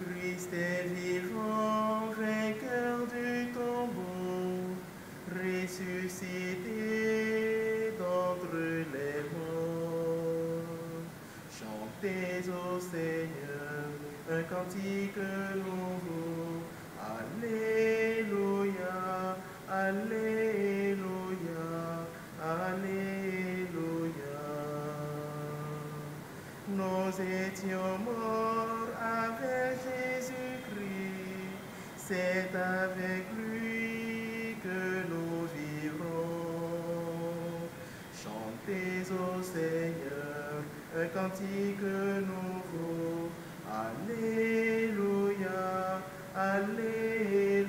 Christ est vivant, vainqueur du tombeau, ressuscité d'entre les morts. Chantez au Seigneur un cantique nouveau. Alléluia, Alléluia, Alléluia. Nous étions morts avec Jésus-Christ, c'est avec lui que nous vivrons. Chantez au Seigneur un cantique nouveau. Alléluia, Alléluia,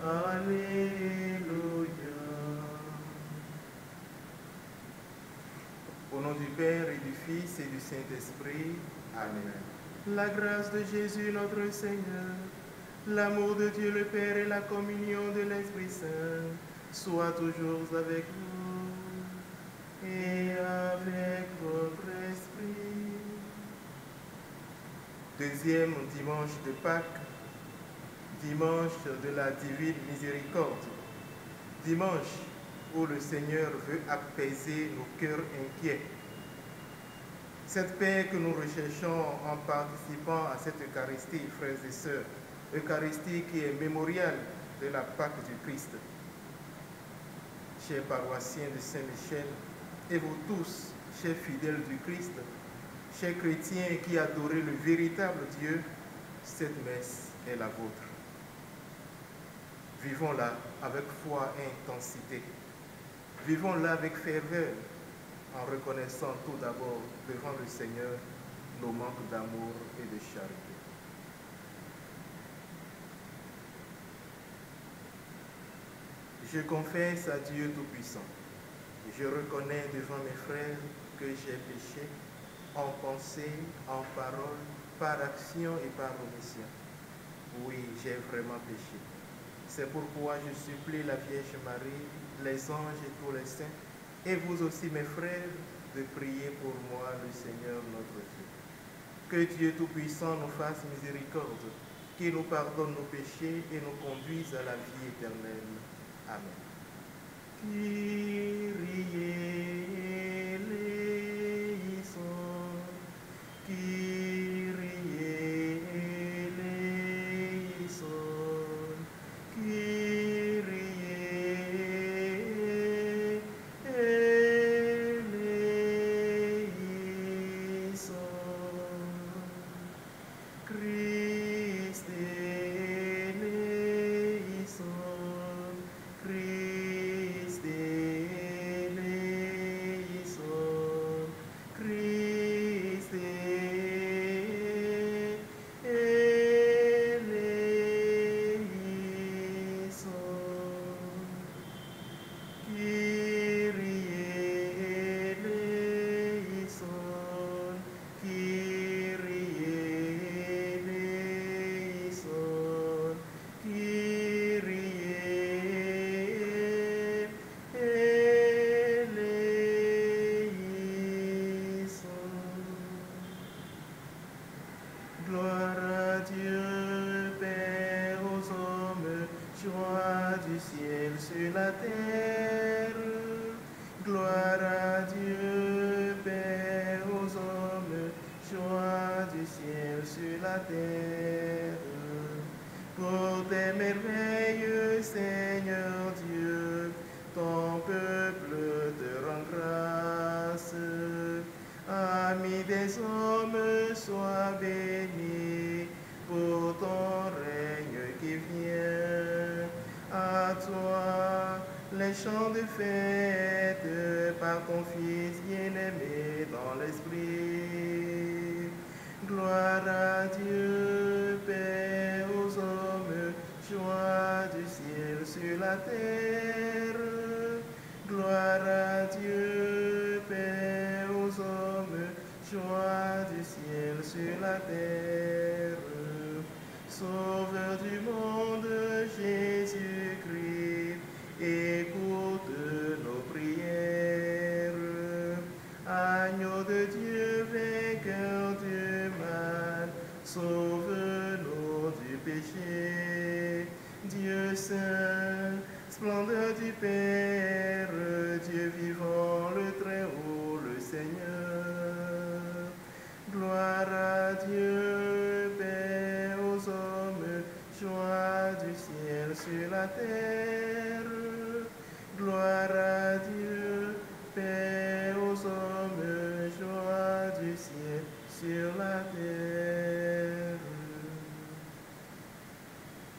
Alléluia. Au nom du Père et du Fils et du Saint-Esprit. Amen. La grâce de Jésus notre Seigneur, l'amour de Dieu le Père et la communion de l'Esprit Saint soient toujours avec vous et avec votre esprit. Deuxième dimanche de Pâques, dimanche de la divine miséricorde, dimanche où le Seigneur veut apaiser nos cœurs inquiets. Cette paix que nous recherchons en participant à cette Eucharistie, frères et sœurs, Eucharistie qui est mémoriale de la Pâque du Christ. Chers paroissiens de Saint-Michel, et vous tous, chers fidèles du Christ, chers chrétiens qui adorez le véritable Dieu, cette messe est la vôtre. Vivons-la avec foi et intensité. Vivons-la avec ferveur, en reconnaissant tout d'abord devant le Seigneur nos manques d'amour et de charité. Je confesse à Dieu Tout-Puissant. Je reconnais devant mes frères que j'ai péché en pensée, en parole, par action et par omission. Oui, j'ai vraiment péché. C'est pourquoi je supplie la Vierge Marie, les anges et tous les saints, et vous aussi mes frères, de prier pour moi le Seigneur notre Dieu. Que Dieu Tout-Puissant nous fasse miséricorde, qu'il nous pardonne nos péchés et nous conduise à la vie éternelle. Amen. Kyrie eleison, Kyrie eleison, Kyrie eleison. Christ eleison, Christ eleison, Christ eleison. Kyrie eleison, Kyrie eleison, Kyrie eleison. Gloire à Dieu, Père aux hommes, joie du ciel sur la terre. Gloire à Dieu, Père aux hommes, joie du ciel sur la terre. Pour tes merveilles, Seigneur Dieu, ton peuple te rend grâce. Ami des hommes, sois béni pour ton règne qui vient. À toi, les chants de fête par ton Fils bien-aimé dans l'Esprit. Gloire à Dieu, Père aux hommes, joie du ciel sur la terre. Gloire à Dieu, Père aux hommes, joie du ciel sur la terre. Sauveur du monde, Jésus-Christ, écoute nos prières. Agneau de Dieu, vainqueur du mal, sauve la terre. Gloire à Dieu, paix aux hommes, joie du ciel sur la terre.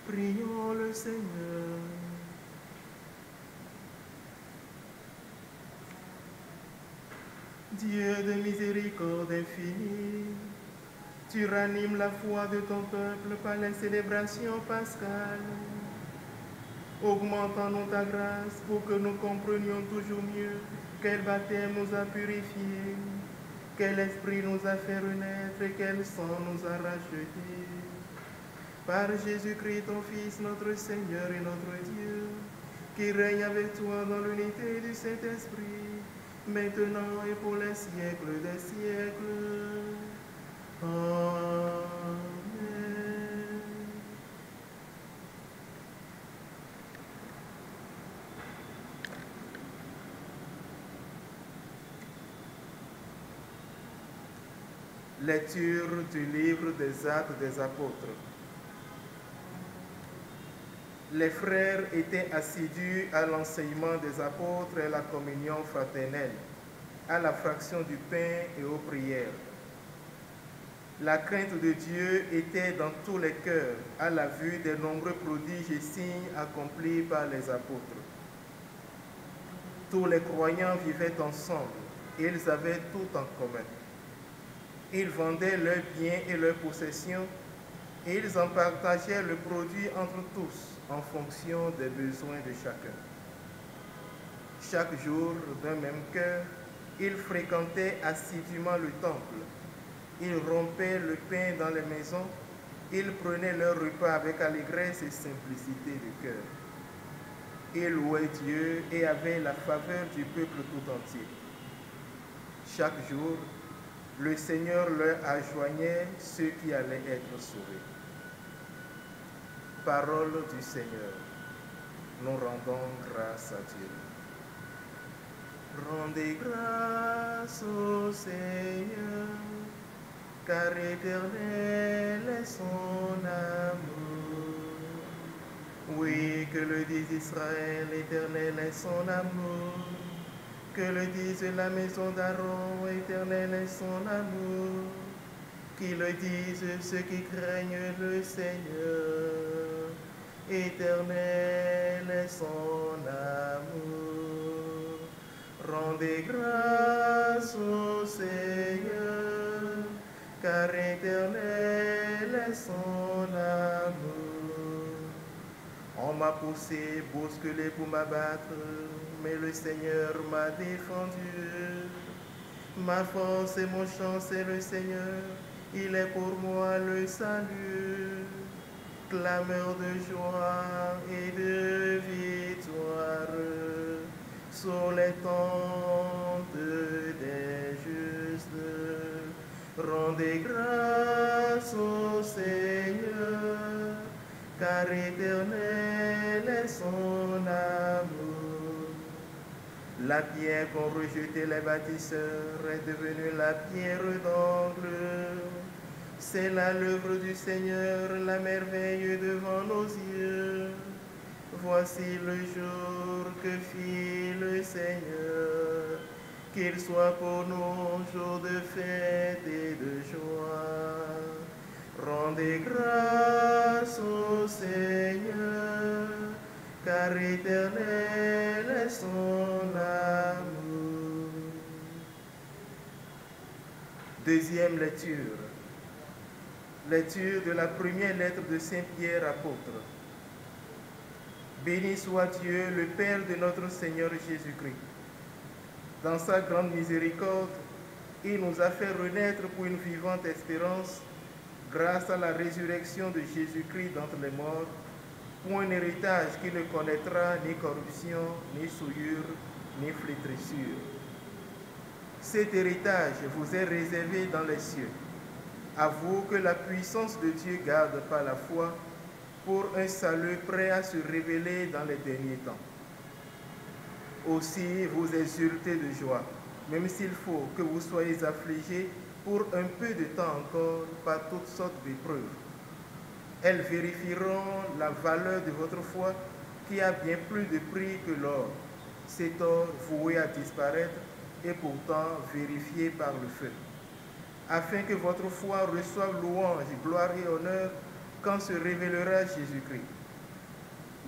Prions le Seigneur. Dieu de miséricorde infinie, tu ranimes la foi de ton peuple par les célébrations pascales. Augmente en nous ta grâce pour que nous comprenions toujours mieux quel baptême nous a purifiés, quel esprit nous a fait renaître et quel sang nous a rachetés. Par Jésus-Christ, ton Fils, notre Seigneur et notre Dieu, qui règne avec toi dans l'unité du Saint-Esprit, maintenant et pour les siècles des siècles. Amen. Lecture du livre des Actes des Apôtres. Les frères étaient assidus à l'enseignement des apôtres et à la communion fraternelle, à la fraction du pain et aux prières. La crainte de Dieu était dans tous les cœurs à la vue des nombreux prodiges et signes accomplis par les apôtres. Tous les croyants vivaient ensemble et ils avaient tout en commun. Ils vendaient leurs biens et leurs possessions et ils en partageaient le produit entre tous en fonction des besoins de chacun. Chaque jour, d'un même cœur, ils fréquentaient assidûment le temple. Ils rompaient le pain dans les maisons. Ils prenaient leur repas avec allégresse et simplicité de cœur. Ils louaient Dieu et avaient la faveur du peuple tout entier. Chaque jour, le Seigneur leur adjoignait ceux qui allaient être sauvés. Parole du Seigneur. Nous rendons grâce à Dieu. Rendez grâce au Seigneur, car éternel est son amour. Oui, que le dise Israël, éternel est son amour. Que le dise la maison d'Aaron, éternel est son amour. Qui le disent ceux qui craignent le Seigneur, éternel est son amour. Rendez grâce au Seigneur, car éternel est son amour. On m'a poussé, bousculé pour m'abattre, mais le Seigneur m'a défendu. Ma force et mon chant, c'est le Seigneur, il est pour moi le salut. Clameur de joie et de victoire sur les tentes des justes. Rendez grâce au Seigneur, car éternel est son amour. La pierre qu'ont rejetée les bâtisseurs est devenue la pierre d'angle. C'est là l'œuvre du Seigneur, la merveille devant nos yeux. Voici le jour que fit le Seigneur, qu'il soit pour nous jour de fête et de joie. Rendez grâce au Seigneur, car éternel est son amour. Deuxième lecture. Lecture de la première lettre de Saint Pierre apôtre. Béni soit Dieu, le Père de notre Seigneur Jésus-Christ. Dans sa grande miséricorde, il nous a fait renaître pour une vivante espérance, grâce à la résurrection de Jésus-Christ d'entre les morts, pour un héritage qui ne connaîtra ni corruption, ni souillure, ni flétrissure. Cet héritage vous est réservé dans les cieux. À vous que la puissance de Dieu garde par la foi pour un salut prêt à se révéler dans les derniers temps. Aussi vous exultez de joie, même s'il faut que vous soyez affligés pour un peu de temps encore par toutes sortes d'épreuves. Elles vérifieront la valeur de votre foi qui a bien plus de prix que l'or, cet or voué à disparaître et pourtant vérifié par le feu, afin que votre foi reçoive louange, gloire et honneur quand se révélera Jésus-Christ.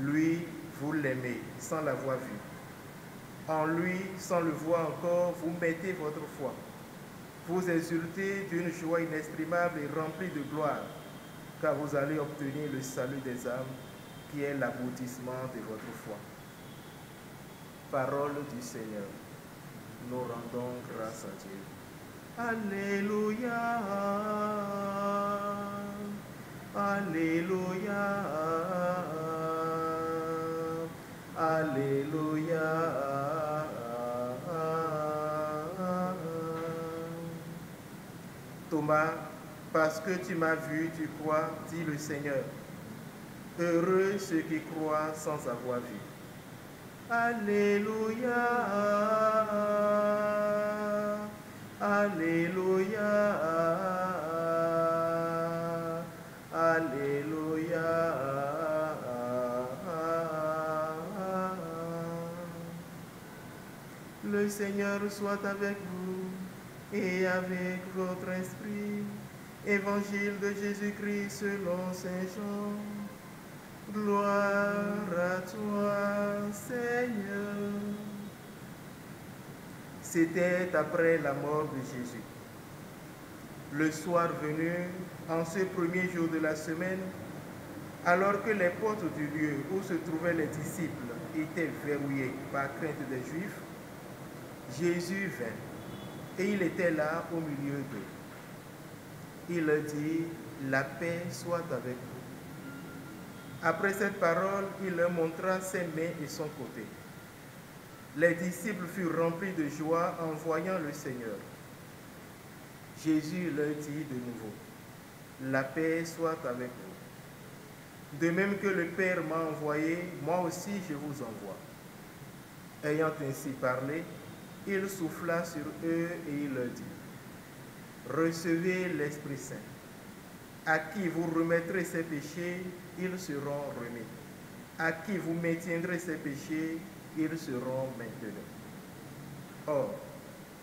Lui, vous l'aimez sans l'avoir vu. En lui, sans le voir encore, vous mettez votre foi. Vous exultez d'une joie inexprimable et remplie de gloire, car vous allez obtenir le salut des âmes, qui est l'aboutissement de votre foi. Parole du Seigneur. Nous rendons grâce à Dieu. Alléluia. Alléluia. Alléluia. Thomas, parce que tu m'as vu, tu crois, dit le Seigneur. Heureux ceux qui croient sans avoir vu. Alléluia. Alléluia. Alléluia. Le Seigneur soit avec vous et avec votre esprit. Évangile de Jésus-Christ selon Saint Jean. Gloire à toi, Seigneur. C'était après la mort de Jésus. Le soir venu, en ce premier jour de la semaine, alors que les portes du lieu où se trouvaient les disciples étaient verrouillées par crainte des Juifs, Jésus vint et il était là au milieu d'eux. Il leur dit, la paix soit avec vous. Après cette parole, il leur montra ses mains et son côté. Les disciples furent remplis de joie en voyant le Seigneur. Jésus leur dit de nouveau, la paix soit avec vous. De même que le Père m'a envoyé, moi aussi je vous envoie. Ayant ainsi parlé, il souffla sur eux et il leur dit, recevez l'Esprit Saint. À qui vous remettrez ses péchés, ils seront remis. À qui vous maintiendrez ses péchés, ils seront maintenus. Or,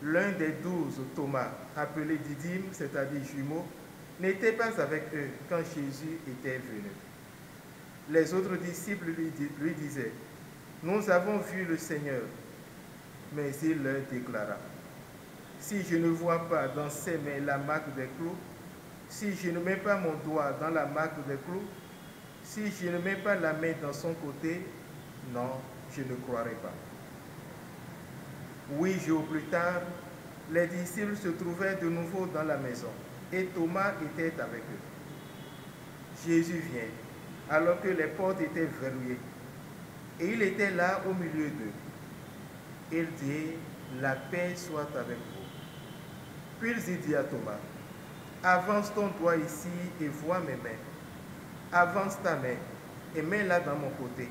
l'un des 12, Thomas, appelé Didyme, c'est-à-dire jumeau, n'était pas avec eux quand Jésus était venu. Les autres disciples lui disaient, nous avons vu le Seigneur. Mais il leur déclara, si je ne vois pas dans ses mains la marque des clous, si je ne mets pas mon doigt dans la marque des clous, si je ne mets pas la main dans son côté, non, je ne croirai pas. 8 jours plus tard, les disciples se trouvaient de nouveau dans la maison et Thomas était avec eux. Jésus vient, alors que les portes étaient verrouillées, et il était là au milieu d'eux. Il dit, la paix soit avec vous. Puis il dit à Thomas, avance ton doigt ici et vois mes mains. Avance ta main et mets-la dans mon côté.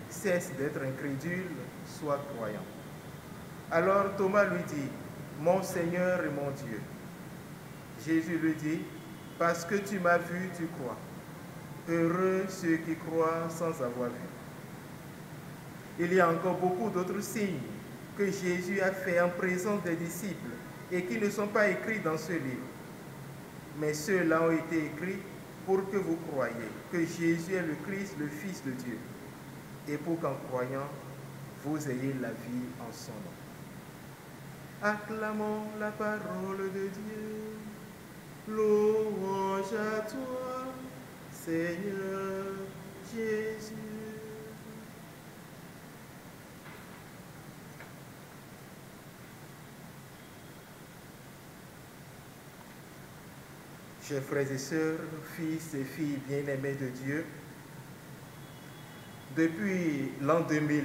Cesse d'être incrédule, sois croyant. Alors Thomas lui dit, mon Seigneur et mon Dieu. Jésus lui dit, parce que tu m'as vu, tu crois. Heureux ceux qui croient sans avoir vu. Il y a encore beaucoup d'autres signes que Jésus a fait en présence des disciples et qui ne sont pas écrits dans ce livre. Mais ceux-là ont été écrits pour que vous croyiez que Jésus est le Christ, le Fils de Dieu, et pour qu'en croyant, vous ayez la vie en son nom. Acclamons la parole de Dieu. Louange à toi, Seigneur Jésus. Chers frères et sœurs, fils et filles bien-aimés de Dieu, depuis l'an 2000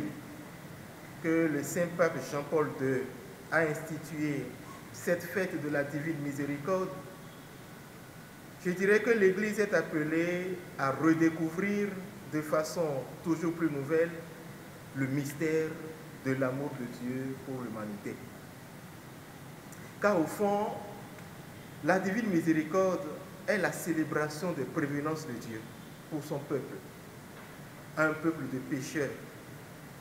que le Saint-Pape Jean-Paul II a institué cette fête de la Divine Miséricorde, je dirais que l'Église est appelée à redécouvrir de façon toujours plus nouvelle le mystère de l'amour de Dieu pour l'humanité. Car au fond, la Divine Miséricorde est la célébration des prévenances de Dieu pour son peuple. un peuple de pécheurs,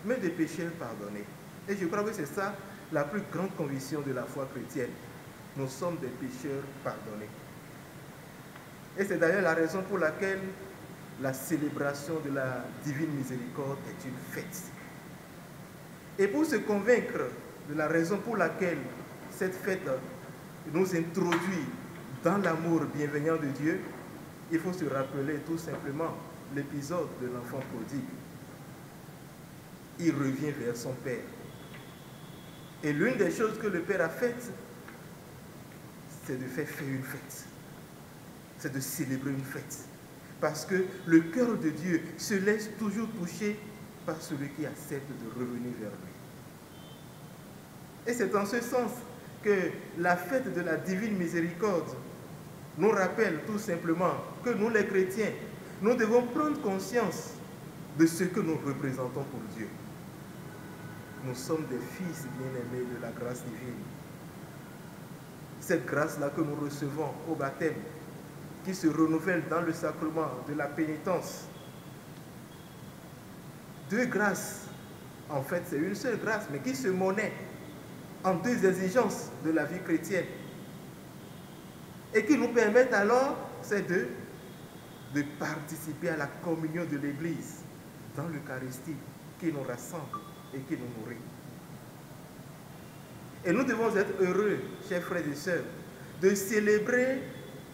mais de pécheurs pardonnés. Et je crois que c'est ça la plus grande conviction de la foi chrétienne. Nous sommes des pécheurs pardonnés. Et c'est d'ailleurs la raison pour laquelle la célébration de la divine miséricorde est une fête. Et pour se convaincre de la raison pour laquelle cette fête nous introduit dans l'amour bienveillant de Dieu, il faut se rappeler tout simplement l'épisode de l'enfant prodigue. Il revient vers son père. Et l'une des choses que le père a faites, c'est de faire une fête. C'est de célébrer une fête. Parce que le cœur de Dieu se laisse toujours toucher par celui qui accepte de revenir vers lui. Et c'est en ce sens que la fête de la divine miséricorde nous rappelle tout simplement que nous les chrétiens, nous devons prendre conscience de ce que nous représentons pour Dieu. Nous sommes des fils bien-aimés de la grâce divine. Cette grâce-là que nous recevons au baptême, qui se renouvelle dans le sacrement de la pénitence. Deux grâces, en fait c'est une seule grâce, mais qui se monnaie en deux exigences de la vie chrétienne. Et qui nous permettent alors, c'est de participer à la communion de l'Église dans l'Eucharistie qui nous rassemble et qui nous nourrit. Et nous devons être heureux, chers frères et sœurs, de célébrer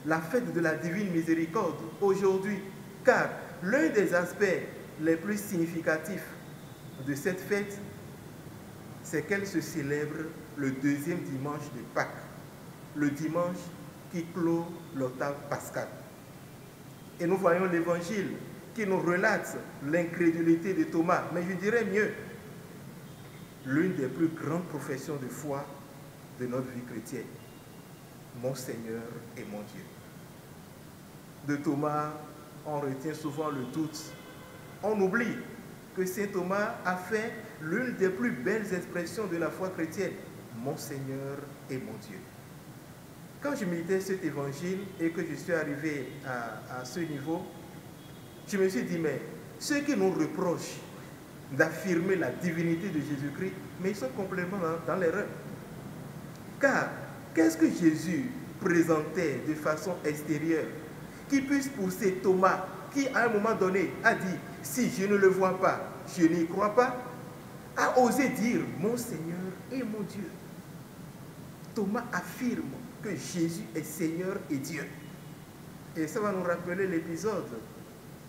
la fête de la divine miséricorde aujourd'hui, car l'un des aspects les plus significatifs de cette fête, c'est qu'elle se célèbre le deuxième dimanche de Pâques, le dimanche qui clôt l'octave pascale. Et nous voyons l'évangile qui nous relate l'incrédulité de Thomas, mais je dirais mieux, l'une des plus grandes professions de foi de notre vie chrétienne. Mon Seigneur et mon Dieu. De Thomas, on retient souvent le doute. On oublie que saint Thomas a fait l'une des plus belles expressions de la foi chrétienne. Mon Seigneur et mon Dieu. Quand je méditais cet évangile et que je suis arrivé à ce niveau, je me suis dit, mais ceux qui nous reprochent d'affirmer la divinité de Jésus-Christ, mais ils sont complètement dans l'erreur. Car qu'est-ce que Jésus présentait de façon extérieure qui puisse pousser Thomas, qui à un moment donné a dit, si je ne le vois pas, je n'y crois pas, a osé dire, mon Seigneur et mon Dieu. Thomas affirme que Jésus est Seigneur et Dieu. Et ça va nous rappeler l'épisode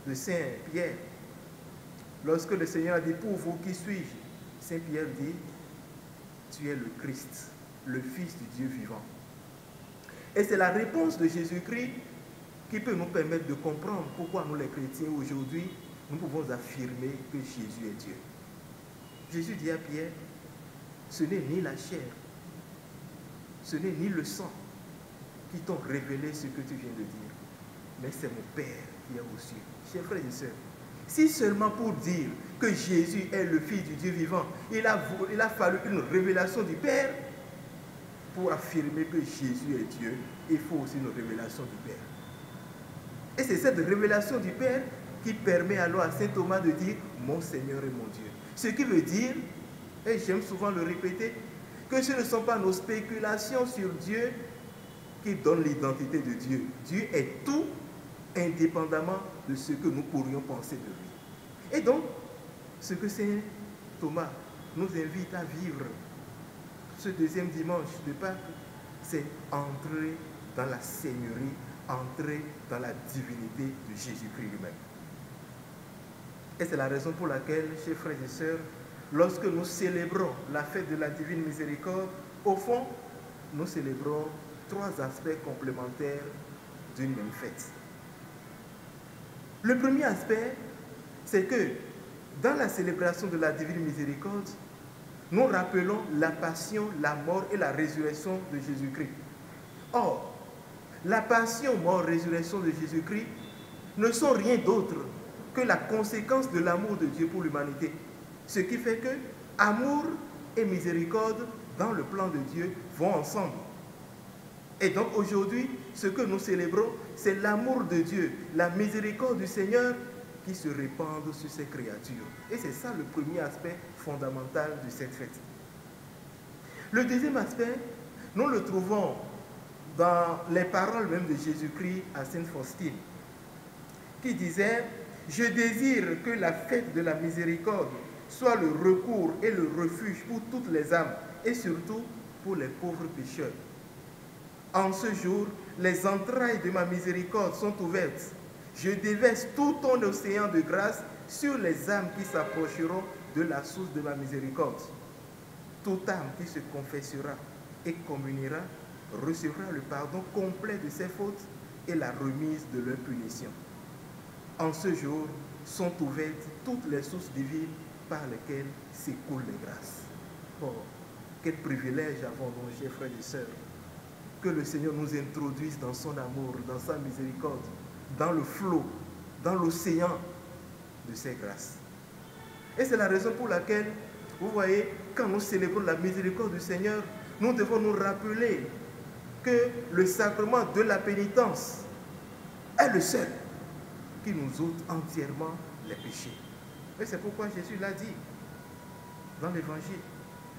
de Saint Pierre. Lorsque le Seigneur a dit, pour vous, qui suis-je? Saint Pierre dit, tu es le Christ, le Fils du Dieu vivant. Et c'est la réponse de Jésus-Christ qui peut nous permettre de comprendre pourquoi nous les chrétiens aujourd'hui, nous pouvons affirmer que Jésus est Dieu. Jésus dit à Pierre, ce n'est ni la chair, ce n'est ni le sang qui t'ont révélé ce que tu viens de dire, mais c'est mon Père qui est aux cieux. Chers frères et sœurs, si seulement pour dire que Jésus est le Fils du Dieu vivant, il a fallu une révélation du Père, pour affirmer que Jésus est Dieu, il faut aussi une révélation du Père. Et c'est cette révélation du Père qui permet alors à saint Thomas de dire « Mon Seigneur et mon Dieu ». Ce qui veut dire, et j'aime souvent le répéter, que ce ne sont pas nos spéculations sur Dieu qui donnent l'identité de Dieu. Dieu est tout indépendamment de ce que nous pourrions penser de lui. Et donc, ce que saint Thomas nous invite à vivre ce deuxième dimanche de Pâques, c'est entrer dans la Seigneurie, entrer dans la divinité de Jésus-Christ lui-même. Et c'est la raison pour laquelle, chers frères et sœurs, lorsque nous célébrons la fête de la divine miséricorde, au fond, nous célébrons trois aspects complémentaires d'une même fête. Le premier aspect, c'est que dans la célébration de la divine miséricorde, nous rappelons la passion, la mort et la résurrection de Jésus-Christ. Or, la passion, mort, résurrection de Jésus-Christ ne sont rien d'autre que la conséquence de l'amour de Dieu pour l'humanité. Ce qui fait que amour et miséricorde, dans le plan de Dieu, vont ensemble. Et donc aujourd'hui, ce que nous célébrons, c'est l'amour de Dieu, la miséricorde du Seigneur qui se répandent sur ces créatures. Et c'est ça le premier aspect fondamental de cette fête. Le deuxième aspect, nous le trouvons dans les paroles même de Jésus-Christ à Sainte Faustine, qui disait « Je désire que la fête de la miséricorde soit le recours et le refuge pour toutes les âmes, et surtout pour les pauvres pécheurs. En ce jour, les entrailles de ma miséricorde sont ouvertes. Je déverse tout ton océan de grâce sur les âmes qui s'approcheront de la source de ma miséricorde. Toute âme qui se confessera et communiera recevra le pardon complet de ses fautes et la remise de leur punition. En ce jour sont ouvertes toutes les sources divines par lesquelles s'écoulent les grâces. Oh, quel privilège avons-nous, chers frères et sœurs, que le Seigneur nous introduise dans son amour, dans sa miséricorde, dans le flot, dans l'océan de ses grâces. Et c'est la raison pour laquelle, vous voyez, quand nous célébrons la miséricorde du Seigneur, nous devons nous rappeler que le sacrement de la pénitence est le seul qui nous ôte entièrement les péchés. Et c'est pourquoi Jésus l'a dit dans l'Évangile.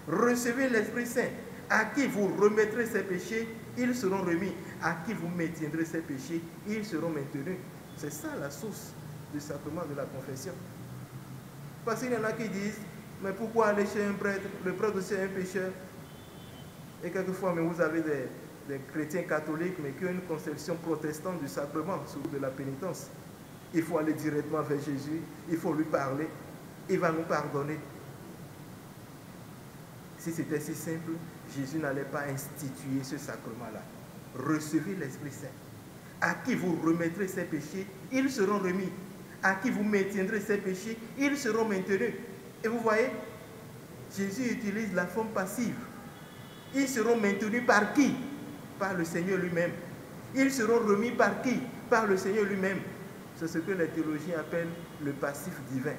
Recevez l'Esprit Saint, à qui vous remettrez ces péchés, ils seront remis. À qui vous maintiendrez ces péchés, ils seront maintenus. C'est ça la source du sacrement de la confession. Parce qu'il y en a qui disent, mais pourquoi aller chez un prêtre? Le prêtre aussi est un pécheur. Et quelquefois, mais vous avez des chrétiens catholiques, mais qui ont une conception protestante du sacrement, surtout de la pénitence. Il faut aller directement vers Jésus, il faut lui parler, il va nous pardonner. Si c'était si simple, Jésus n'allait pas instituer ce sacrement-là. Recevez l'Esprit Saint. À qui vous remettrez ces péchés, ils seront remis. À qui vous maintiendrez ces péchés, ils seront maintenus. Et vous voyez, Jésus utilise la forme passive. Ils seront maintenus par qui? Par le Seigneur lui-même. Ils seront remis par qui? Par le Seigneur lui-même. C'est ce que les théologiens appellent le passif divin.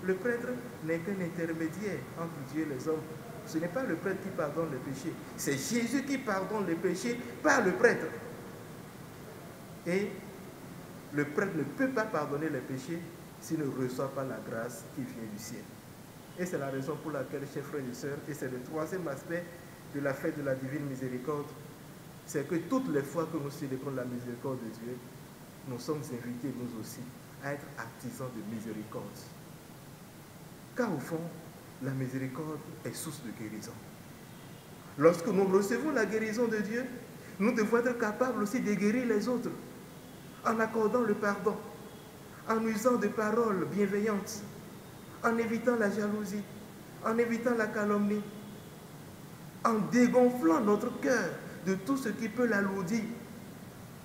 Le prêtre n'est qu'un intermédiaire entre Dieu et les hommes. Ce n'est pas le prêtre qui pardonne les péchés. C'est Jésus qui pardonne les péchés par le prêtre. Et le prêtre ne peut pas pardonner les péchés s'il ne reçoit pas la grâce qui vient du ciel. Et c'est la raison pour laquelle, chers frères et sœurs, et c'est le troisième aspect de la fête de la divine miséricorde, c'est que toutes les fois que nous célébrons la miséricorde de Dieu, nous sommes invités, nous aussi, à être artisans de miséricorde. Car au fond, la miséricorde est source de guérison. Lorsque nous recevons la guérison de Dieu, nous devons être capables aussi de guérir les autres, en accordant le pardon, en usant de paroles bienveillantes, en évitant la jalousie, en évitant la calomnie, en dégonflant notre cœur de tout ce qui peut l'alourdir.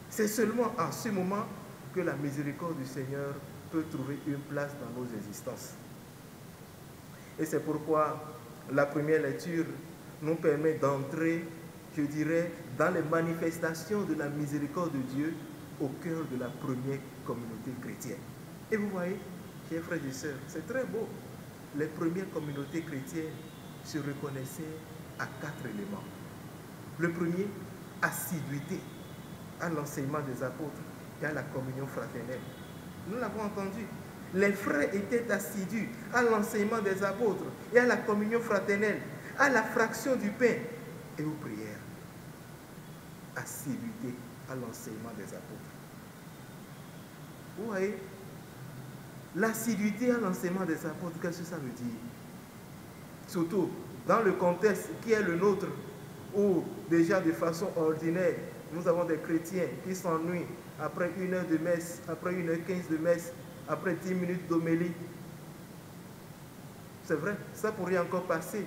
C'est seulement en ce moment que la miséricorde du Seigneur peut trouver une place dans nos existences. Et c'est pourquoi la première lecture nous permet d'entrer, je dirais, dans les manifestations de la miséricorde de Dieu au cœur de la première communauté chrétienne. Et vous voyez, chers frères et sœurs, c'est très beau. Les premières communautés chrétiennes se reconnaissaient à 4 éléments. Le premier, assiduité à l'enseignement des apôtres et à la communion fraternelle. Nous l'avons entendu. Les frères étaient assidus à l'enseignement des apôtres et à la communion fraternelle, à la fraction du pain et aux prières. Assiduité à l'enseignement des apôtres. Vous voyez, l'assiduité à l'enseignement des apôtres, qu'est-ce que ça veut dire? Surtout dans le contexte qui est le nôtre, où déjà de façon ordinaire, nous avons des chrétiens qui s'ennuient après 1 heure de messe, après 1h15 de messe, après 10 minutes d'homélie. C'est vrai, ça pourrait encore passer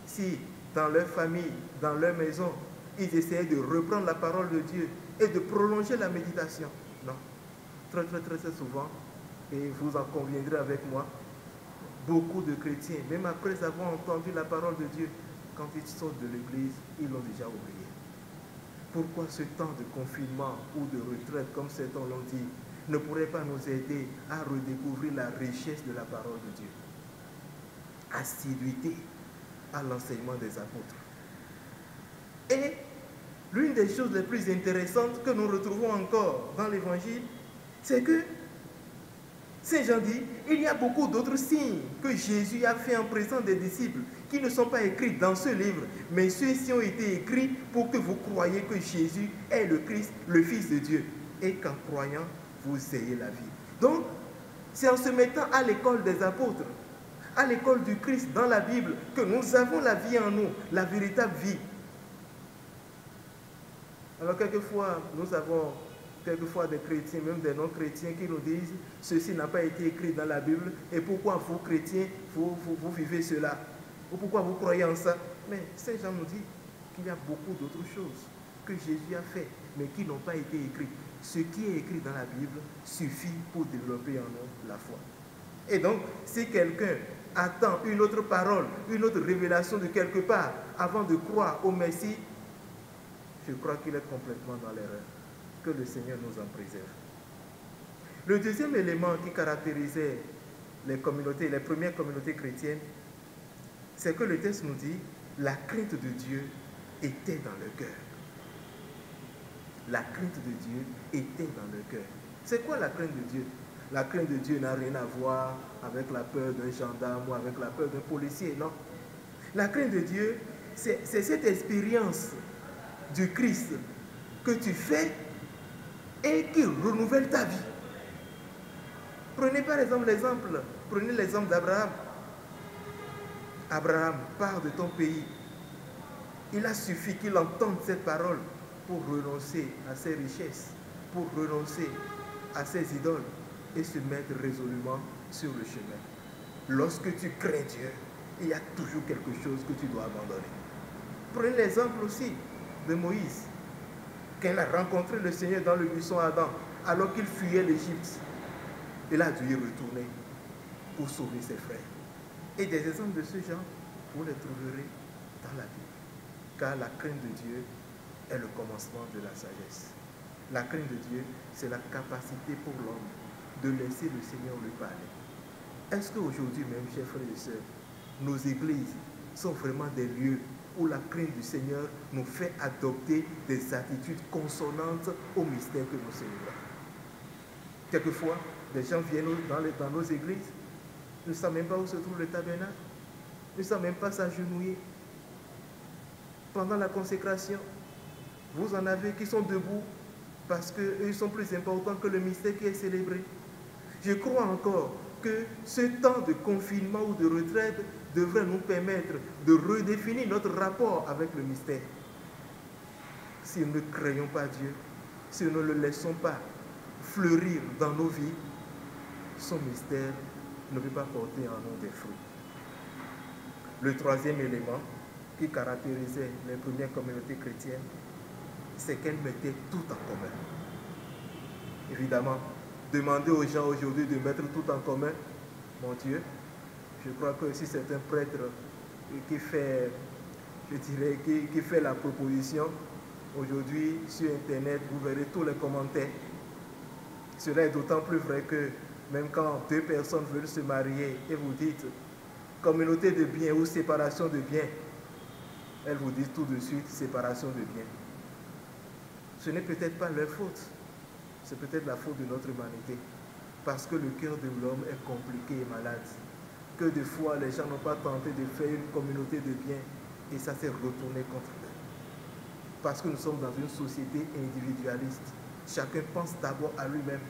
si dans leur famille, dans leur maison, ils essayaient de reprendre la parole de Dieu et de prolonger la méditation. Non. Très souvent, et vous en conviendrez avec moi, beaucoup de chrétiens, même après avoir entendu la parole de Dieu, quand ils sortent de l'église, ils l'ont déjà oublié. Pourquoi ce temps de confinement ou de retraite, comme certains l'ont dit, ne pourrait pas nous aider à redécouvrir la richesse de la parole de Dieu? Assiduité à l'enseignement des apôtres. Et l'une des choses les plus intéressantes que nous retrouvons encore dans l'Évangile, c'est que Saint Jean dit, il y a beaucoup d'autres signes que Jésus a fait en présence des disciples qui ne sont pas écrits dans ce livre, mais ceux-ci ont été écrits pour que vous croyiez que Jésus est le Christ, le Fils de Dieu, et qu'en croyant, vous ayez la vie. Donc, c'est en se mettant à l'école des apôtres, à l'école du Christ dans la Bible, que nous avons la vie en nous, la véritable vie. Alors quelquefois, nous avons des chrétiens, même des non-chrétiens, qui nous disent « Ceci n'a pas été écrit dans la Bible, et pourquoi vous, chrétiens, vous vivez cela? Ou pourquoi vous croyez en ça ?» Mais Saint Jean nous dit qu'il y a beaucoup d'autres choses que Jésus a fait, mais qui n'ont pas été écrites. Ce qui est écrit dans la Bible suffit pour développer en nous la foi. Et donc, si quelqu'un attend une autre parole, une autre révélation de quelque part, avant de croire au Messie, je crois qu'il est complètement dans l'erreur. Que le Seigneur nous en préserve. Le deuxième élément qui caractérisait les communautés, les premières communautés chrétiennes, c'est que le texte nous dit la crainte de Dieu était dans le cœur. La crainte de Dieu était dans le cœur. C'est quoi la crainte de Dieu? La crainte de Dieu n'a rien à voir avec la peur d'un gendarme ou avec la peur d'un policier, non. La crainte de Dieu, c'est cette expérience du Christ que tu fais et qui renouvelle ta vie. Prenez par exemple l'exemple d'Abraham. Abraham, pars de ton pays. Il a suffi qu'il entende cette parole pour renoncer à ses richesses, pour renoncer à ses idoles et se mettre résolument sur le chemin. Lorsque tu crains Dieu, il y a toujours quelque chose que tu dois abandonner. Prenez l'exemple aussi de Moïse. Quand il a rencontré le Seigneur dans le buisson Adam, alors qu'il fuyait l'Égypte, il a dû y retourner pour sauver ses frères. Et des exemples de ce genre, vous les trouverez dans la Bible. Car la crainte de Dieu est le commencement de la sagesse. La crainte de Dieu, c'est la capacité pour l'homme de laisser le Seigneur lui parler. Est-ce qu'aujourd'hui même, chers frères et sœurs, nos églises sont vraiment des lieux où la crainte du Seigneur nous fait adopter des attitudes consonantes au mystère que nous célébrons? Quelquefois, des gens viennent dans nos églises, ne savent même pas où se trouve le tabernacle, ne savent même pas s'agenouiller. Pendant la consécration, vous en avez qui sont debout parce qu'eux sont plus importants que le mystère qui est célébré. Je crois encore que ce temps de confinement ou de retraite devrait nous permettre de redéfinir notre rapport avec le mystère. Si nous ne craignons pas Dieu, si nous ne le laissons pas fleurir dans nos vies, son mystère ne peut pas porter en nous des fruits. Le troisième élément qui caractérisait les premières communautés chrétiennes, c'est qu'elles mettaient tout en commun. Évidemment, demander aux gens aujourd'hui de mettre tout en commun, mon Dieu, je crois que si c'est un prêtre qui fait, qui fait la proposition, aujourd'hui sur Internet, vous verrez tous les commentaires. Cela est d'autant plus vrai que même quand deux personnes veulent se marier et vous dites communauté de biens ou séparation de biens, elles vous disent tout de suite séparation de biens. Ce n'est peut-être pas leur faute, c'est peut-être la faute de notre humanité, parce que le cœur de l'homme est compliqué et malade, que des fois les gens n'ont pas tenté de faire une communauté de biens et ça s'est retourné contre eux. Parce que nous sommes dans une société individualiste, chacun pense d'abord à lui-même.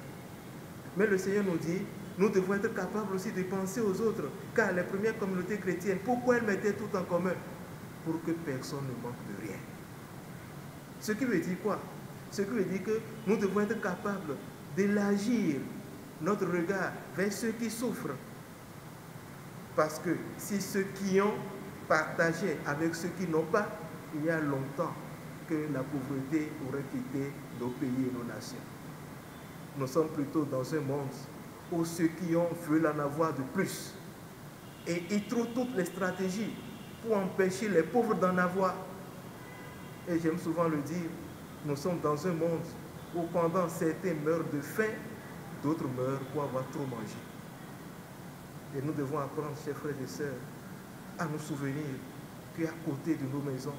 Mais le Seigneur nous dit, nous devons être capables aussi de penser aux autres, car les premières communautés chrétiennes, pourquoi elles mettaient tout en commun? Pour que personne ne manque de rien. Ce qui veut dire quoi? Ce qui veut dire que nous devons être capables d'élargir notre regard vers ceux qui souffrent. Parce que si ceux qui ont partagé avec ceux qui n'ont pas, il y a longtemps que la pauvreté aurait quitté nos pays et nos nations. Nous sommes plutôt dans un monde où ceux qui ont veulent en avoir de plus. Et ils trouvent toutes les stratégies pour empêcher les pauvres d'en avoir. Et j'aime souvent le dire, nous sommes dans un monde où pendant certains meurent de faim, d'autres meurent pour avoir trop mangé. Et nous devons apprendre, chers frères et sœurs, à nous souvenir qu'à côté de nos maisons,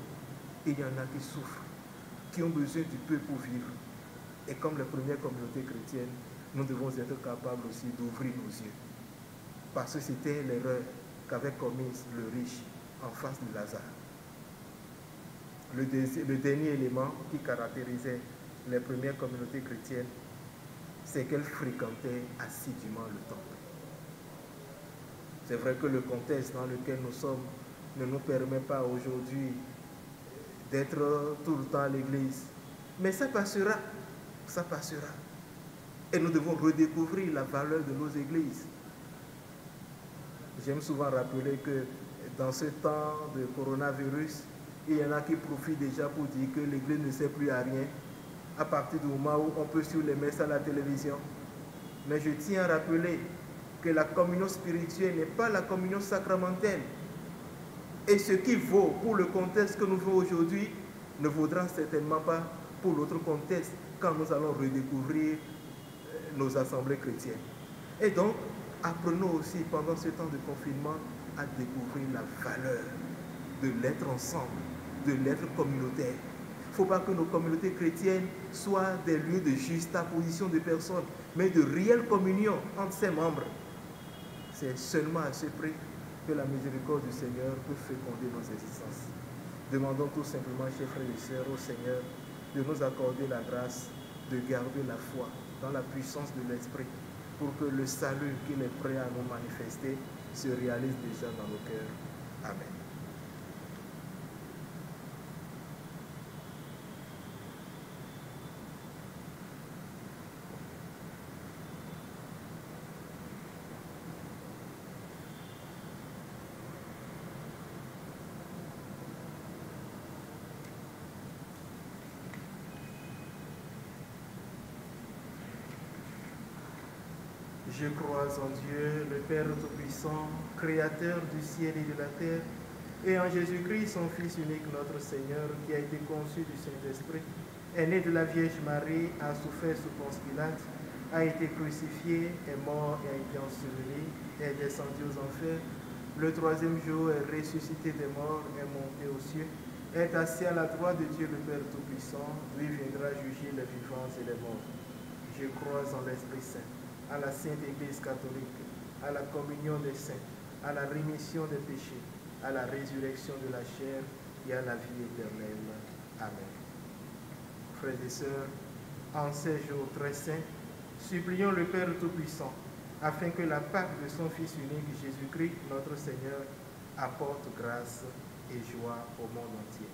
il y en a qui souffrent, qui ont besoin du peu pour vivre. Et comme les premières communautés chrétiennes, nous devons être capables aussi d'ouvrir nos yeux. Parce que c'était l'erreur qu'avait commise le riche en face de Lazare. Le dernier élément qui caractérisait les premières communautés chrétiennes, c'est qu'elles fréquentaient assidûment le temple. C'est vrai que le contexte dans lequel nous sommes ne nous permet pas aujourd'hui d'être tout le temps à l'église. Mais ça passera, ça passera. Et nous devons redécouvrir la valeur de nos églises. J'aime souvent rappeler que dans ce temps de coronavirus, il y en a qui profitent déjà pour dire que l'église ne sert plus à rien à partir du moment où on peut suivre les messes à la télévision. Mais je tiens à rappeler que la communion spirituelle n'est pas la communion sacramentelle. Et ce qui vaut pour le contexte que nous vivons aujourd'hui ne vaudra certainement pas pour l'autre contexte quand nous allons redécouvrir nos assemblées chrétiennes. Et donc, apprenons aussi pendant ce temps de confinement à découvrir la valeur de l'être ensemble, de l'être communautaire. Il ne faut pas que nos communautés chrétiennes soient des lieux de juxtaposition de personnes, mais de réelle communion entre ses membres. C'est seulement à ce prix que la miséricorde du Seigneur peut féconder nos existences. Demandons tout simplement, chers frères et sœurs, au Seigneur de nous accorder la grâce de garder la foi dans la puissance de l'Esprit pour que le salut qu'il est prêt à nous manifester se réalise déjà dans nos cœurs. Amen. Je crois en Dieu, le Père Tout-Puissant, Créateur du ciel et de la terre, et en Jésus-Christ, son Fils unique, notre Seigneur, qui a été conçu du Saint-Esprit, est né de la Vierge Marie, a souffert sous Ponce Pilate, a été crucifié, est mort et a été enseveli, est descendu aux enfers. Le troisième jour est ressuscité des morts, est monté aux cieux, est assis à la droite de Dieu, le Père Tout-Puissant, lui viendra juger les vivants et les morts. Je crois en l'Esprit Saint, à la Sainte Église catholique, à la communion des saints, à la rémission des péchés, à la résurrection de la chair et à la vie éternelle. Amen. Frères et sœurs, en ces jours très saints, supplions le Père Tout-Puissant, afin que la Pâque de son Fils unique, Jésus-Christ, notre Seigneur, apporte grâce et joie au monde entier.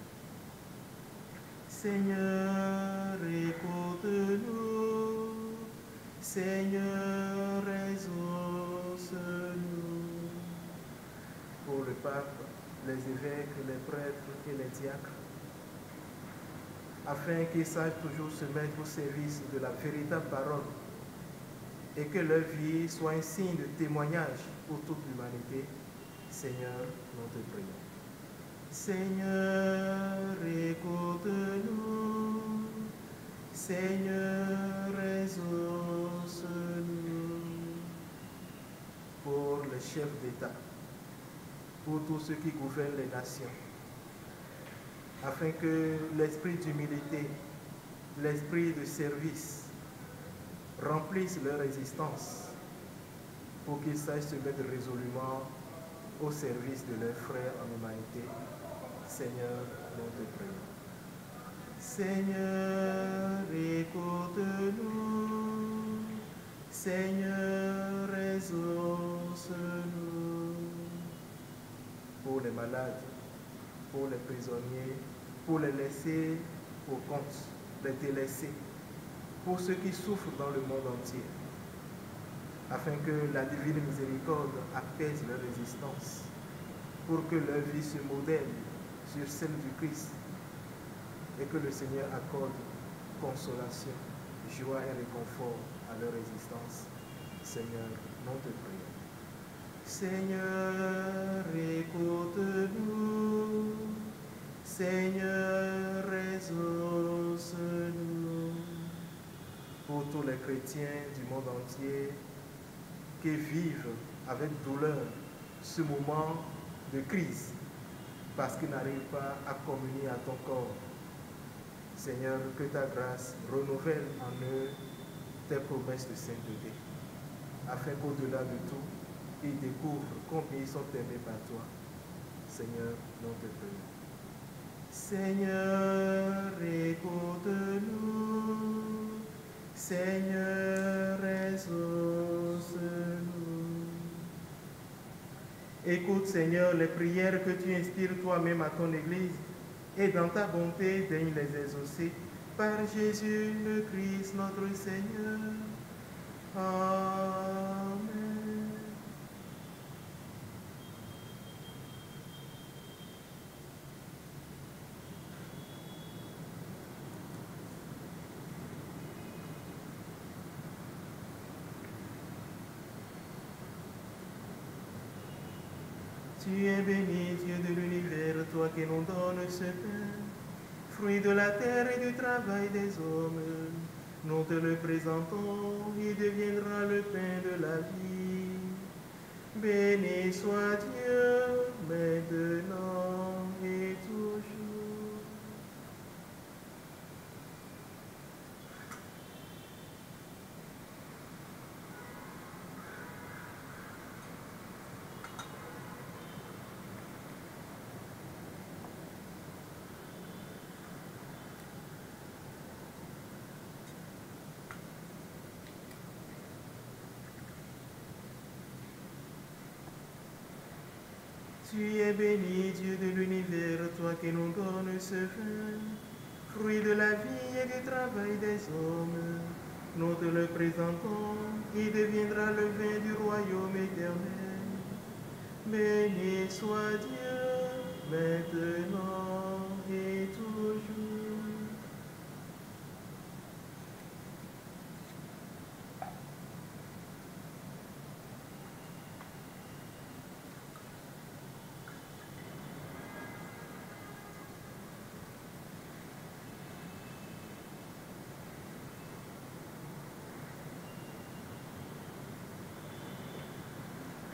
Seigneur, écoute-nous. Seigneur, exauce-nous. Pour le pape, les évêques, les prêtres et les diacres, afin qu'ils sachent toujours se mettre au service de la véritable parole et que leur vie soit un signe de témoignage pour toute l'humanité. Seigneur, nous te prions. Seigneur, écoute-nous. Seigneur, exauce-nous. Pour les chefs d'État, pour tous ceux qui gouvernent les nations, afin que l'esprit d'humilité, l'esprit de service remplissent leur existence, pour qu'ils sachent se mettre résolument au service de leurs frères en humanité. Seigneur, nous te prions. Seigneur, écoute-nous. Seigneur, exauce-nous. Pour les malades, pour les prisonniers, pour les laissés au compte, les délaissés, pour ceux qui souffrent dans le monde entier, afin que la divine miséricorde apaise leur résistance, pour que leur vie se modèle sur celle du Christ, et que le Seigneur accorde consolation, joie et réconfort à leur existence. Seigneur, nous te prions. Seigneur, écoute-nous. Seigneur, exauce-nous. Pour tous les chrétiens du monde entier qui vivent avec douleur ce moment de crise parce qu'ils n'arrivent pas à communier à ton corps. Seigneur, que ta grâce renouvelle en eux tes promesses de sainteté, afin qu'au-delà de tout, ils découvrent combien ils sont aimés par toi. Seigneur, nous te prions. Seigneur, écoute-nous. Seigneur, exauce-nous. Écoute, Seigneur, les prières que tu inspires toi-même à ton Église, et dans ta bonté, daigne les exaucer par Jésus le Christ, notre Seigneur. Amen. Tu es béni, Dieu de l'univers, toi qui nous donnes ce pain, fruit de la terre et du travail des hommes. Nous te le présentons, il deviendra le pain de la vie. Béni soit Dieu, maintenant et toujours. Tu es béni, Dieu de l'univers, toi qui nous donnes ce vin, fruit de la vie et du travail des hommes. Nous te le présentons, il deviendra le vin du royaume éternel. Béni soit Dieu, maintenant et toujours.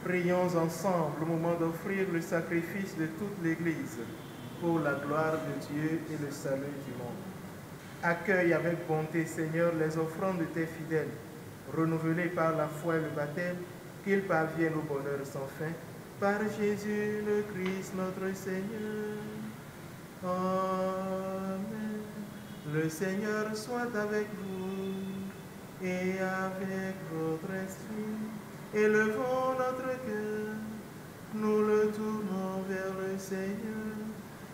Prions ensemble au moment d'offrir le sacrifice de toute l'Église pour la gloire de Dieu et le salut du monde. Accueille avec bonté, Seigneur, les offrandes de tes fidèles, renouvelées par la foi et le baptême, qu'ils parviennent au bonheur sans fin, par Jésus le Christ notre Seigneur. Amen. Le Seigneur soit avec vous et avec votre esprit. Élevons notre cœur, nous le tournons vers le Seigneur.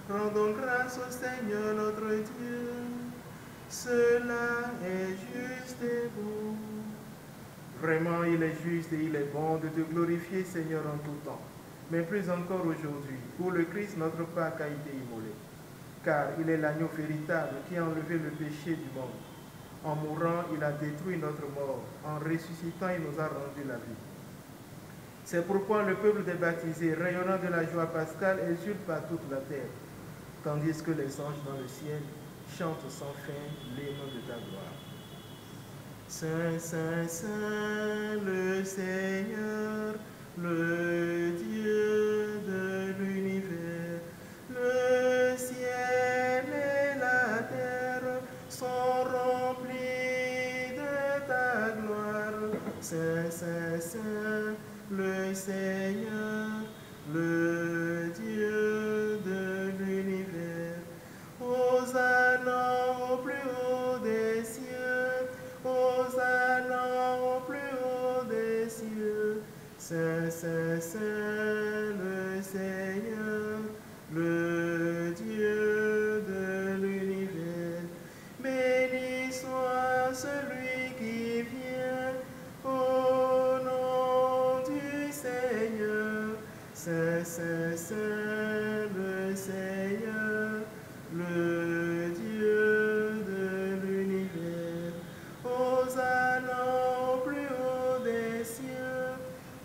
Rendons grâce au Seigneur notre Dieu. Cela est juste et bon. Vraiment, il est juste et il est bon de te glorifier, Seigneur, en tout temps, mais plus encore aujourd'hui, où le Christ, notre Pâque, a été immolé. Car il est l'agneau véritable qui a enlevé le péché du monde. En mourant, il a détruit notre mort. En ressuscitant, il nous a rendu la vie. C'est pourquoi le peuple des baptisés, rayonnant de la joie pascale, exulte par toute la terre, tandis que les anges dans le ciel chantent sans fin l'hymne de ta gloire. Saint, Saint, Saint, le Seigneur, le Dieu de l'univers, le ciel et la terre sont remplis de ta gloire. Saint, Saint, Saint, le Seigneur, le Dieu de l'univers. Hosanna au plus haut des cieux, Hosanna au plus haut des cieux. Saint, Saint, Saint, le Seigneur, le Dieu de l'univers. Béni soit celui qui vient au nom du Seigneur. Saint, Saint, Saint, le Seigneur, le Dieu de l'univers. Hosanna au plus haut des cieux,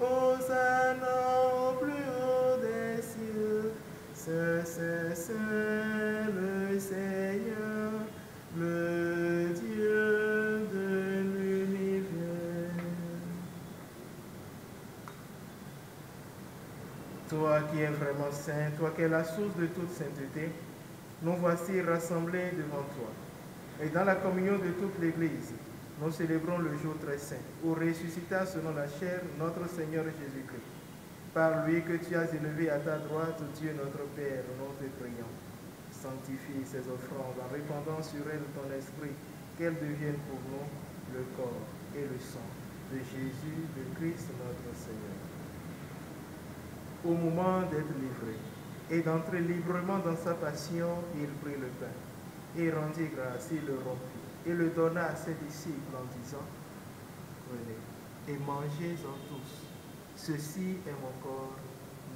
Hosanna au plus haut des cieux. Saint, Saint, Saint, le Seigneur, le Dieu de l'univers. Toi qui es vraiment saint, toi qui es la source de toute sainteté, nous voici rassemblés devant toi, Et dans la communion de toute l'Église, nous célébrons le jour très saint, où ressuscita selon la chair notre Seigneur Jésus-Christ. Par lui que tu as élevé à ta droite, Dieu notre Père, nous te prions. Sanctifie ces offrandes en répandant sur elles ton esprit, qu'elles deviennent pour nous le corps et le sang de Jésus, le Christ notre Seigneur. Au moment d'être livré et d'entrer librement dans sa passion, il prit le pain et rendit grâce, il le rompit et le donna à ses disciples en disant, prenez et mangez-en tous. Ceci est mon corps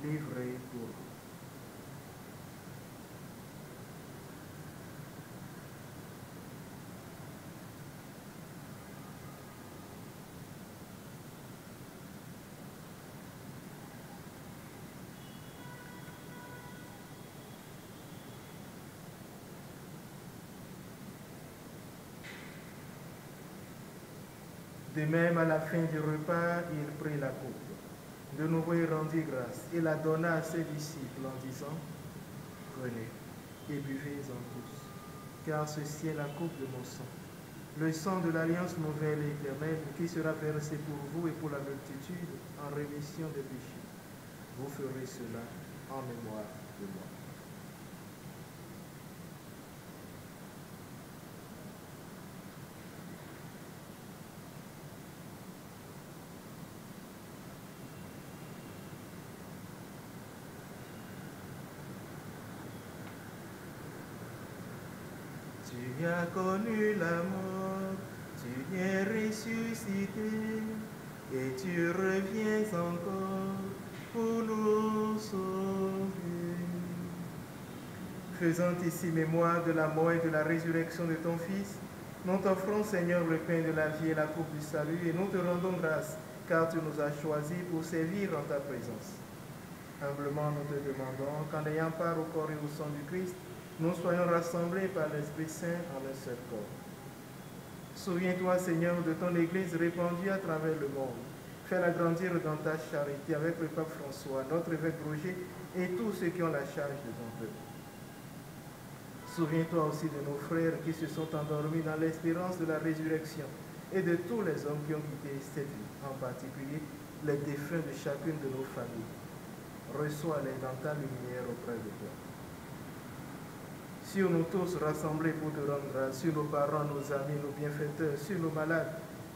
livré pour vous. De même, à la fin du repas, il prit la coupe. De nouveau, il rendit grâce et la donna à ses disciples en disant, prenez et buvez-en tous, car ceci est la coupe de mon sang, le sang de l'alliance nouvelle et éternelle qui sera versé pour vous et pour la multitude en rémission des péchés. Vous ferez cela en mémoire de moi. Tu as connu la mort, tu es ressuscité, et tu reviens encore pour nous sauver. Faisant ici mémoire de la mort et de la résurrection de ton Fils, nous t'offrons, Seigneur, le pain de la vie et la coupe du salut, et nous te rendons grâce, car tu nous as choisis pour servir en ta présence. Humblement, nous te demandons qu'en ayant part au corps et au sang du Christ, nous soyons rassemblés par l'Esprit Saint en un seul corps. Souviens-toi, Seigneur, de ton Église répandue à travers le monde. Fais-la grandir dans ta charité avec le pape François, notre évêque Roger et tous ceux qui ont la charge de ton peuple. Souviens-toi aussi de nos frères qui se sont endormis dans l'espérance de la résurrection et de tous les hommes qui ont quitté cette vie, en particulier les défunts de chacune de nos familles. Reçois-les dans ta lumière auprès de toi. Sur nous tous rassemblés pour te rendre grâce, sur nos parents, nos amis, nos bienfaiteurs, sur nos malades,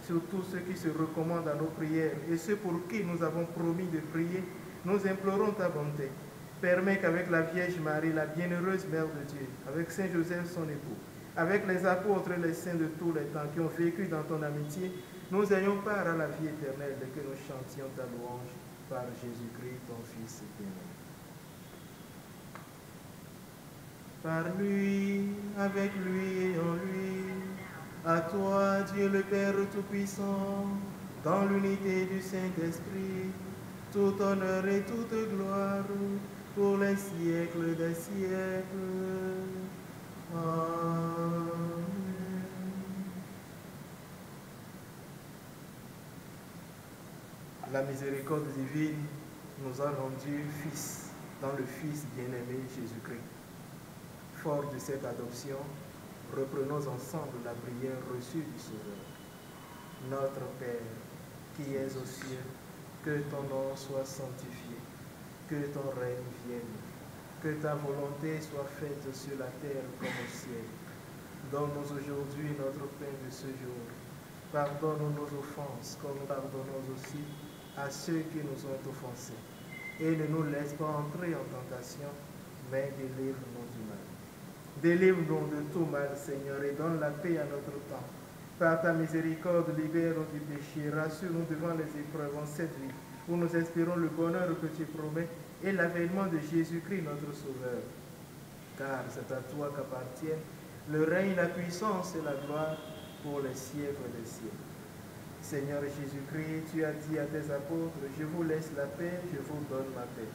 sur tous ceux qui se recommandent à nos prières et ceux pour qui nous avons promis de prier, nous implorons ta bonté. Permets qu'avec la Vierge Marie, la bienheureuse Mère de Dieu, avec Saint Joseph son époux, avec les apôtres et les saints de tous les temps qui ont vécu dans ton amitié, nous ayons part à la vie éternelle et que nous chantions ta louange par Jésus-Christ, ton Fils bien-aimé. Par lui, avec lui et en lui, à toi, Dieu le Père Tout-Puissant, dans l'unité du Saint-Esprit, tout honneur et toute gloire, pour les siècles des siècles. Amen. La miséricorde divine nous a rendus fils dans le Fils bien-aimé Jésus-Christ. Fort de cette adoption, reprenons ensemble la prière reçue du Sauveur. Notre Père, qui es aux cieux, que ton nom soit sanctifié, que ton règne vienne, que ta volonté soit faite sur la terre comme au ciel. Donne-nous aujourd'hui notre pain de ce jour. Pardonne-nous nos offenses, comme nous pardonnons aussi à ceux qui nous ont offensés. Et ne nous laisse pas entrer en tentation, mais délivre-nous du mal. Délivre-nous de tout mal, Seigneur, et donne la paix à notre temps. Par ta miséricorde, libère-nous du péché, rassure-nous devant les épreuves en cette vie, où nous espérons le bonheur que tu promets et l'avènement de Jésus-Christ, notre Sauveur. Car c'est à toi qu'appartiennent le règne, la puissance et la gloire pour les siècles des siècles. Seigneur Jésus-Christ, tu as dit à tes apôtres, je vous laisse la paix, je vous donne ma paix.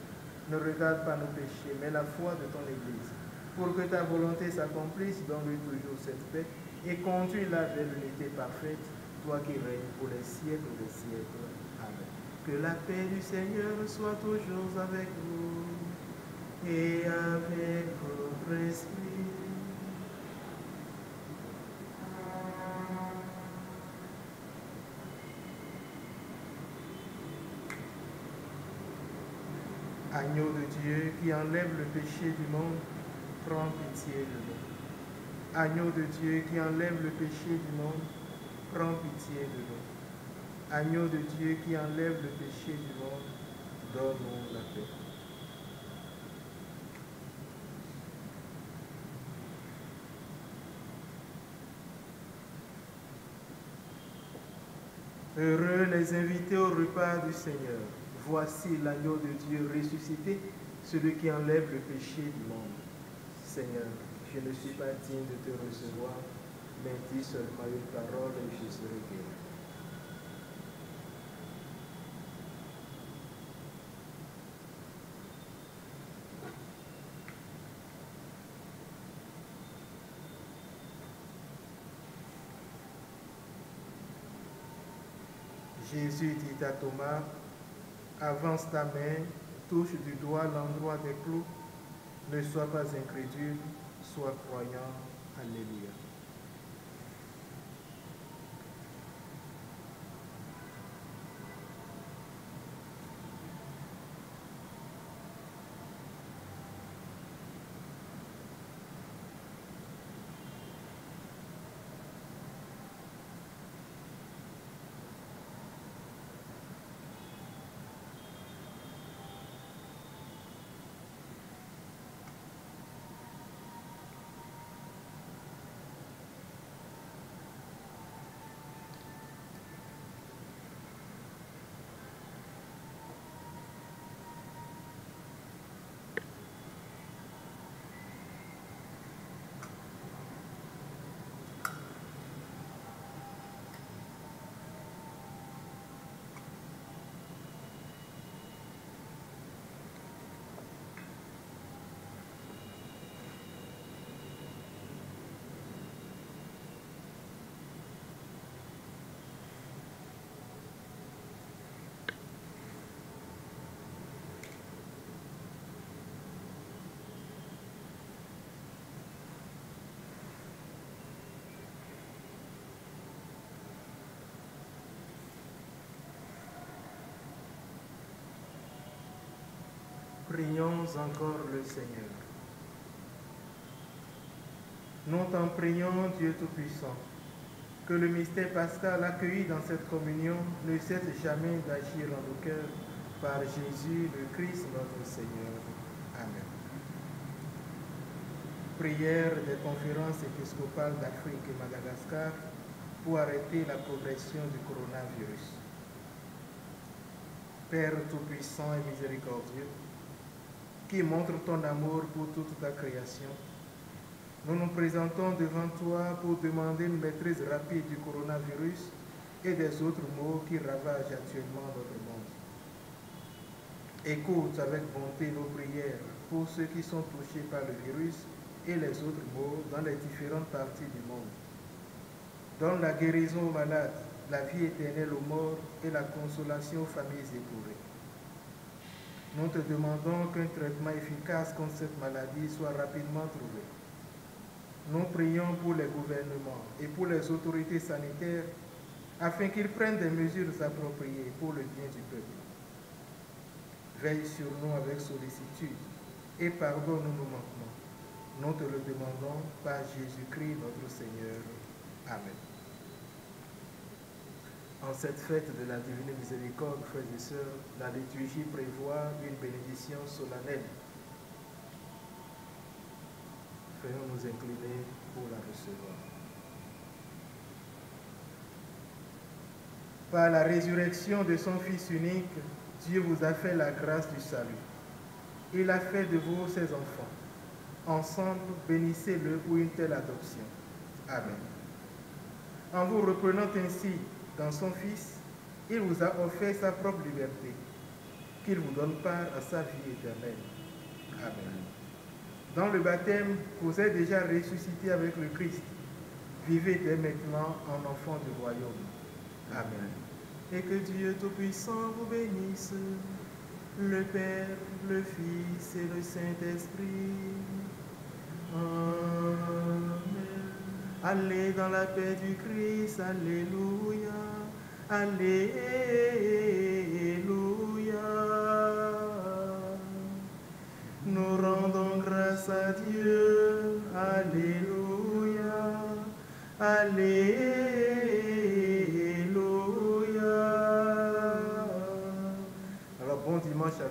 Ne regarde pas nos péchés, mais la foi de ton Église. Pour que ta volonté s'accomplisse, donne-lui toujours cette paix et conduis-la vers l'unité parfaite, toi qui règnes pour les siècles des siècles. Amen. Que la paix du Seigneur soit toujours avec vous et avec votre esprit. Agneau de Dieu qui enlève le péché du monde, prends pitié de nous. Agneau de Dieu qui enlève le péché du monde, prends pitié de nous. Agneau de Dieu qui enlève le péché du monde, donne-nous la paix. Heureux les invités au repas du Seigneur. Voici l'agneau de Dieu ressuscité, celui qui enlève le péché du monde. Seigneur, je ne suis pas digne de te recevoir, mais dis seulement une parole et je serai guéri. Jésus dit à Thomas, avance ta main, touche du doigt l'endroit des clous, ne sois pas incrédule, sois croyant. Alléluia. Prions encore le Seigneur. Nous t'en prions, Dieu Tout-Puissant, que le mystère pascal accueilli dans cette communion ne cesse jamais d'agir en nos cœurs par Jésus le Christ notre Seigneur. Amen. Prière des conférences épiscopales d'Afrique et Madagascar pour arrêter la progression du coronavirus. Père Tout-Puissant et miséricordieux, qui montre ton amour pour toute ta création, nous nous présentons devant toi pour demander une maîtrise rapide du coronavirus et des autres maux qui ravagent actuellement notre monde. Écoute avec bonté nos prières pour ceux qui sont touchés par le virus et les autres maux dans les différentes parties du monde. Donne la guérison aux malades, la vie éternelle aux morts et la consolation aux familles éprouvées. Nous te demandons qu'un traitement efficace contre cette maladie soit rapidement trouvé. Nous prions pour les gouvernements et pour les autorités sanitaires afin qu'ils prennent des mesures appropriées pour le bien du peuple. Veille sur nous avec sollicitude et pardonne nos manquements. Nous te le demandons par Jésus-Christ notre Seigneur. Amen. En cette fête de la Divine Miséricorde, frères et sœurs, la liturgie prévoit une bénédiction solennelle. Faisons nous incliner pour la recevoir. Par la résurrection de son Fils unique, Dieu vous a fait la grâce du salut. Il a fait de vous ses enfants. Ensemble, bénissez-le pour une telle adoption. Amen. En vous reprenant ainsi dans son Fils, il vous a offert sa propre liberté, qu'il vous donne part à sa vie éternelle. Amen. Dans le baptême, vous êtes déjà ressuscité avec le Christ. Vivez dès maintenant en enfant du royaume. Amen. Et que Dieu Tout-Puissant vous bénisse, le Père, le Fils et le Saint-Esprit. Amen. Allez dans la paix du Christ. Alléluia. Alléluia.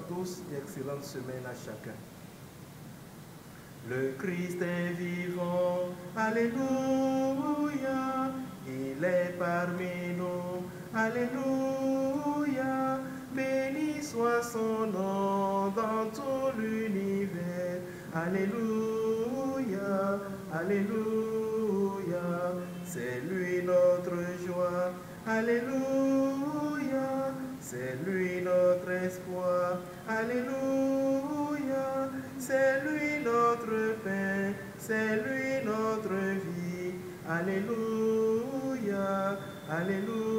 tous et excellente semaine à chacun. Le Christ est vivant, alléluia, il est parmi nous, alléluia, béni soit son nom dans tout l'univers, alléluia, alléluia, c'est lui notre joie, alléluia, c'est lui notre espoir, alléluia, c'est lui notre paix, c'est lui notre vie, alléluia, alléluia.